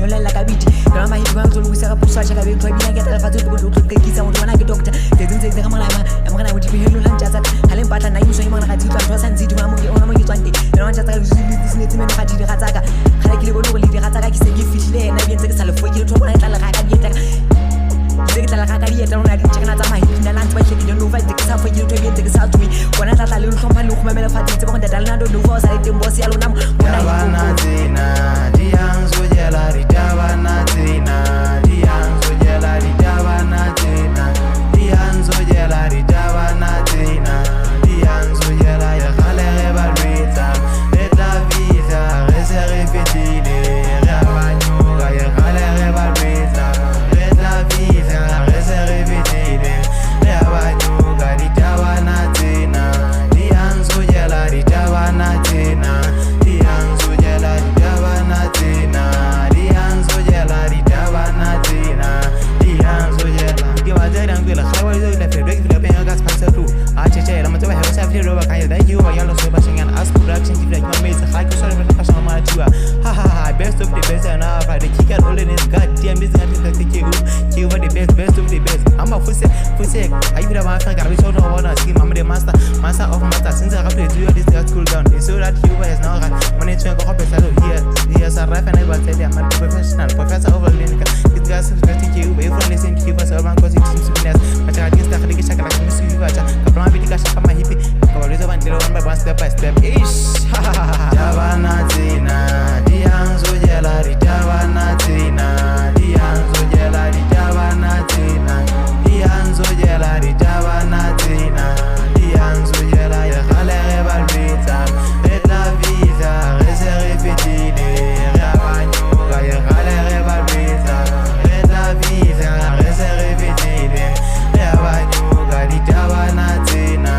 no la kabiti grama hit bang zulu sa ka pusa ka be twabina ke tla fatse go tlo ke kitsa mo bona ke doctor te dintse tse ga malama ya mogana go diphe lo lantsa hale mpatla na iso imana ga ditwa ntwa sa ntsi mo ona mo ke tswante le wantsa tsa business me ga di ga tsaka ga ke le bono go le di ga tsaka ke se ke fihlile ena bentse ke sa le fo ke tlo bona tla le ga ka dieta ke tla ga ka dieta ona di tshekana tsa mahi nna lantsa ba hlekile no va ke sa fo ke tlo bentse ke sa tswi bona tla le hlompa le go mamela fatse tse go nda dalana do no va sa le tembo se ya lona mona bana tsena di yang zo jela di tabana tsena di yang zo jela di tabana tsena di yang zo jela di tabana tsena di yang zo jela ya khale ba rita eta vida se repetile rabanyo ga ya khale ba rita eta vida se repetile rabanyo ga di tabana tsena di yang zo jela di tabana tsena di yang zo jela di tabana tsena di yang zo jela di tabana tsena di yang zo jela ke ba jela ngela khawa zo la fe break fe ga gas pasa tu a che che la mo ba he sa fe ro ba ka ya da ji wa ya lo so ba singan as production ti like my mates ha ko so ba ka sama ma tiwa ha best of the best and I the kick out all in this goddamn business that take you over the best of the best I'm a fuse I you ba ka ga we so no wanna see mama the master of master since I play to this school down so that you is now right money to go up here a ref and I will tell you I'm a professional professor over clinical it guys is getting you everyone listen to you for urban cause it seems to be nice but I just start to shaka like music you acha ka plan bi ka shaka ma hippie ka rezo ban dilo one by step ish tabana tsena di yang zo jela di tabana tsena di yang zo jela di tabana tsena di yang zo jela di tabana tsena di yang zo jela ya khale ba rita eta vida se repetile rabanyo ga ya khale ba rita eta vida se repetile rabanyo ga di tabana tsena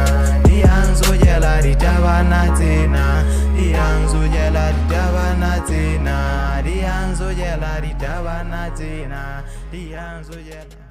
di yang zo jela di tabana tsena di yang zo jela di tabana tsena di yang zo jela di tabana tsena di yang zo jela